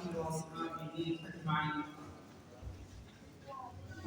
وأصحابه أجمعين.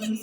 30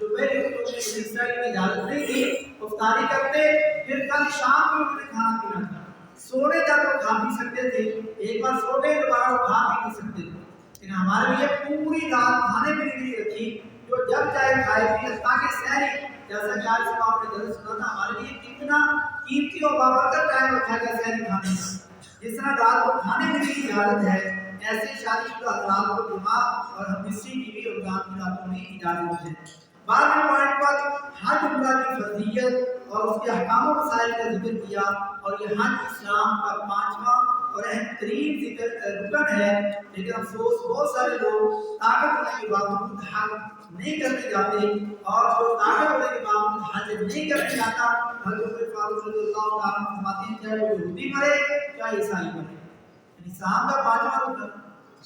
جو پہلے اسرائیل میں اجازت نہیں تھی افطاری کرتے، پھر کل شام کو انہوں نے کھانا پینا تھا، سونے تک وہ کھا پی سکتے تھے، ایک بار سو گئے دوبارہ وہ کھا پی نہیں سکتے تھے، لیکن ہمارے لیے پوری رات کھانے پینے کے لیے رکھی، جو جب چاہے کھائے پیے تاکہ سحری، جیسا کہ آج صبح آپ نے درس سنا تھا، ہمارے لیے کتنا قیمتی اور بابرکت ٹائم رکھا گیا سحری کھانے کا۔ جس طرح رات کو کھانے پینے کی اجازت ہے، ایسے شادی شدہ حضرات کو جمعہ اور مصری کی بھی رمضان کی راتوں میں اجازت ہے۔ بعد میں پوائنٹ پر حج عمرہ کی فرضیت اور اس کے احکام و مسائل کا ذکر کیا، اور یہ حج اسلام کا 5واں اور اہم ترین رکن ہے، لیکن افسوس بہت سارے لوگ طاقت ہونے کے باوجود حج نہیں کرنے جاتے، اور جو طاقت ہونے کے باوجود حج نہیں کرنے جاتا، حضرت فاروق رضی اللہ تعالیٰ عنہ فرماتے ہیں چاہے وہ یہودی مرے چاہے عیسائی مرے، یعنی اسلام کا 5واں رکن،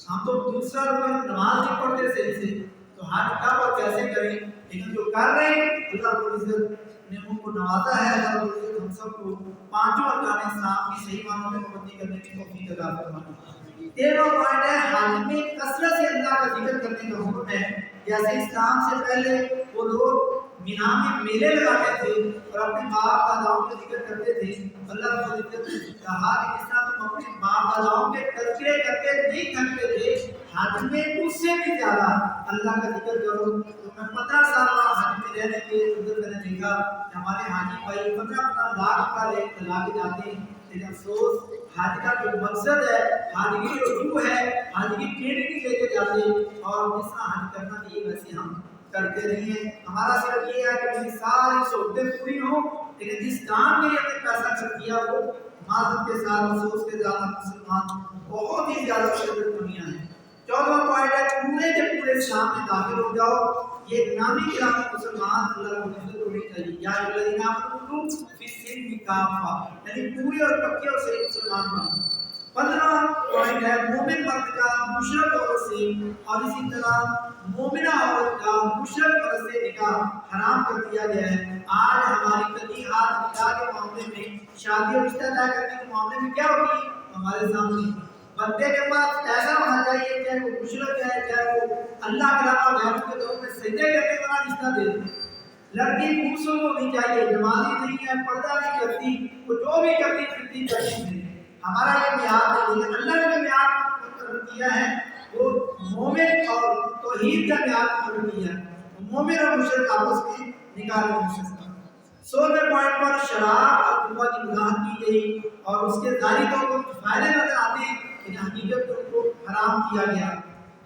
ہم تو دوسرا رکن نماز نہیں پڑھتے صحیح سے، تو حج کب اور کیسے کریں؟ لیکن جو کر رہے ہیں اللہ رب العزت نے ان کو نوازا ہے، اللہ رب العزت ہم سب کو 5 ارکان اسلام کی صحیح معنوں میں پابندی کرنے کی توفیق عطا فرمائے۔ 13واں پوائنٹ ہے حج میں کثرت سے اللہ کا ذکر کرنے کا حکم ہے، جیسے اسلام سے پہلے وہ لوگ مینا میں میلے لگاتے تھے اور اپنے باپ داداؤں کا ذکر کرتے تھے، اللہ رب العزت نے کہا کہ جس طرح تم اپنے باپ داداؤں کے تذکرے کرتے نہیں تھکتے تھے، حج میں اس سے بھی زیادہ اللہ کا ذکر کرو۔ تو میں 15 سال حج میں رہنے کے اندر میں نے دیکھا کہ ہمارے حاجی بھائی 15 لاکھ کا لگا کے جاتے ہیں، لیکن افسوس حج کا جو مقصد ہے، حج کی جو روح ہے، حج کی ٹریننگ لے کے جاتے اور جس طرح حج کرنا چاہیے ویسے ہم کرتے نہیں ہیں۔ ہمارا صرف یہ ہے کہ میری ساری سہولتیں پوری ہوں، لیکن جس کام کے لیے ہم نے پیسہ خرچ کیا وہ معذرت کے ساتھ افسوس کے زیادہ مسلمان بہت ہی زیادہ شدت دنیا ہے۔ 14واں پوائنٹ ہے پورے کے پورے اسلام میں داخل ہو جاؤ، یہ نامی گرامی مسلمان اللہ کو عزت ہونی چاہیے، یا الذین آمنوا فی السلم کافہ، یعنی پورے اور پکے اور صحیح مسلمان بنو۔ 15واں پوائنٹ ہے مومن مرد کا مشرک عورت سے اور اسی طرح مومنہ عورت کا مشرک مرد سے نکاح حرام کر دیا گیا ہے۔ آج ہماری تبلیغات نکاح کے معاملے میں، شادی اور رشتہ طے کرنے کے معاملے میں کیا ہوتی ہے ہمارے سامنے؟ بندے کے پاس ایسا ہونا چاہیے چاہے وہ مشرک ہے، چاہے وہ اللہ کے علاوہ غیروں کے دور میں سجدے کرنے والا رشتہ دے دے، لڑکی خوبصورت ہونی چاہیے، نمازی نہیں ہے، پردہ نہیں کرتی، وہ جو بھی کرتی پھرتی کرتی ہے، ہمارا یہ معیار نہیں، لیکن اللہ نے جو معیار مقرر کیا ہے وہ مومن اور توحید کا معیار مقرر کیا ہے، مومن اور مشرک آپس میں نکاح نہیں ہو سکتا۔ 16ویں پوائنٹ پر شراب اور جوا کی وضاحت کی گئی اور اس کے ظاہری طور پر فائدے نظر آتے ہیں لیکن حقیقت میں ان کو حرام کیا گیا۔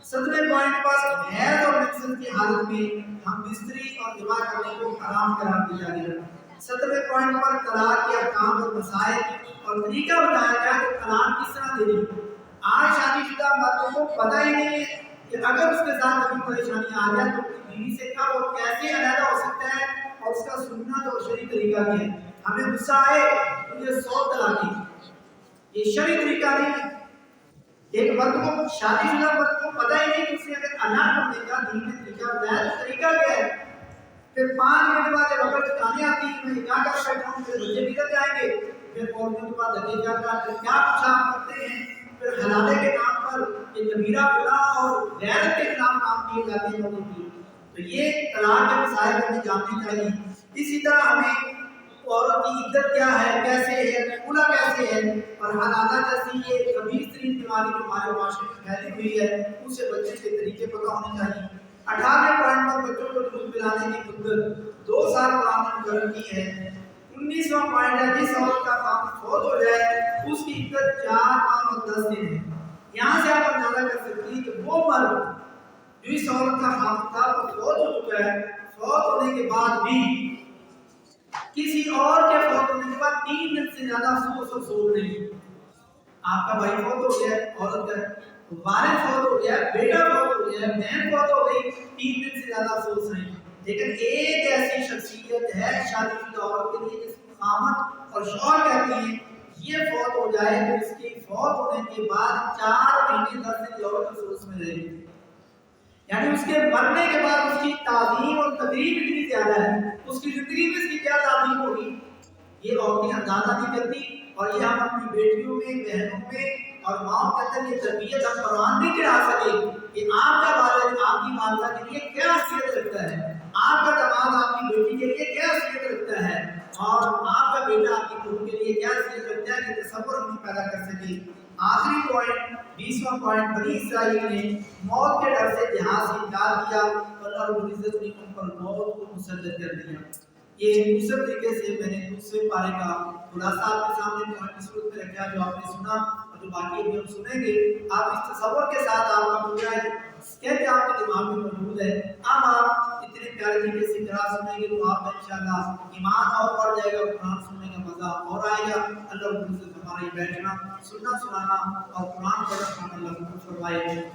17ویں پوائنٹ پر حیض اور نفست کی حالت میں ہم بستری اور جماع کرنے کو حرام قرار دیا گیا۔ 17ویں پوائنٹ پر طلاق کے احکام اور مسائل اور طریقہ بتایا گیا کہ طلاق کس طرح دینی۔ آج شادی شدہ مرد کو پتہ ہی نہیں ہے کہ اگر اس کے ساتھ کبھی پریشانی آ جائے تو اپنی بیوی سے کب اور کیسے علیحدہ ہو سکتا ہے اور اس کا سنت اور شرعی طریقہ کیا ہے۔ ہمیں غصہ آئے تو یہ 100 طلاقیں، یہ شرعی طریقہ نہیں ہے۔ ایک مرد کو، شادی شدہ مرد کو پتہ ہی نہیں کہ اسے اگر اللہ کرنے کا دین میں طریقہ بتایا تو طریقہ کیا ہے۔ پھر 5 منٹ بعد وقت ٹھکانے آتی ہے میں کیا کر بیٹھا ہوں، پھر بچے بگڑ جائیں گے، پھر عورتوں کے بعد دھکے کیا کچھ آپ کرتے ہیں، پھر حلالے کے نام پر یہ کبیرہ گناہ اور غیرت کے خلاف کام کیے جاتے ہیں لوگوں کی۔ تو یہ طلاق کے مسائل ہمیں جاننے چاہیے۔ اسی طرح ہمیں عورت کی عدت کیا ہے، کیسے ہے، کھلا کیسے ہے، اور حلالہ جیسی یہ خبیث ترین بیماری جو ہمارے معاشرے میں پھیلی ہوئی ہے اس سے بچنے کے طریقے پتہ ہونے چاہیے۔ 18ویں پوائنٹ پر بچوں کو دودھ پلانے کی مدت 2 سال قرآن نے مقرر کی ہے۔ 19واں پوائنٹ ہے جس عورت کا خاوند فوت ہو جائے اس کی عدت 4 ماہ اور 10 دن ہے۔ یہاں سے آپ اندازہ کر سکتے ہیں کہ وہ مرد جو اس عورت کا خاوند تھا وہ فوت ہو چکا ہے، فوت ہونے کے بعد بھی کسی اور کے فوت ہونے کے بعد 3 دن سے زیادہ سود نہیں۔ آپ کا بھائی فوت ہو گیا، عورت کا والد فوت ہو گیا، بیٹا فوت ہو گیا، بہن فوت ہو گئی، 3 دن سے زیادہ افسوس نہیں۔ لیکن ایک ایسی شخصیت ہے شادی شدہ عورت کے لیے جس کو خامد اور شوہر کہتے ہیں، یہ فوت ہو جائے تو اس کے فوت ہونے کے بعد 4 مہینے 10 دن عورت افسوس میں رہے گی، یعنی اس کے مرنے کے بعد اس کی تعظیم اور تقریب اتنی زیادہ ہے، اس کی زندگی میں اس کی کیا تعظیم ہوگی یہ عورتیں اندازہ نہیں کرتی۔ اور یہ ہم اپنی بیٹیوں میں، بہنوں میں اور ماں کے اندر یہ تربیت ہم پروان نہیں کرا سکے کہ آپ کا والد آپ کی والدہ کے لیے کیا حیثیت رکھتا ہے، آپ کا داماد آپ کی بیٹی کے لیے کیا حیثیت رکھتا ہے اور آپ کا بیٹا آپ کی بہو کے لیے کیا حیثیت رکھتا ہے کہ تصور ہم پیدا کر سکے۔ آخری پوائنٹ 20واں پوائنٹ، بنی اسرائیل نے موت کے ڈر سے جہاد سے انکار کیا اور اللہ رب العزت نے ان پر موت کو مسلط کر دیا۔ یہ دوسرے طریقے سے میں نے دوسرے پارے کا خلاصہ آپ کے سامنے پوائنٹ کی صورت میں رکھا جو آپ نے سنا اور جو باقی ابھی ہم سنیں گے۔ آپ اس تصور کے ساتھ آپ کا پورا کہتے آپ کے دماغ میں موجود ہے۔ اب آپ اتنے پیارے طریقے سے قرآن سنیں گے تو آپ کا انشاءاللہ ایمان اور بڑھ جائے گا، قرآن سننے کا مزہ اور آئے گا۔ اللہ رب العزت ہمارا یہ بیٹھنا، سننا، سنانا اور قرآن پڑھنا اللہ کو فرمائے۔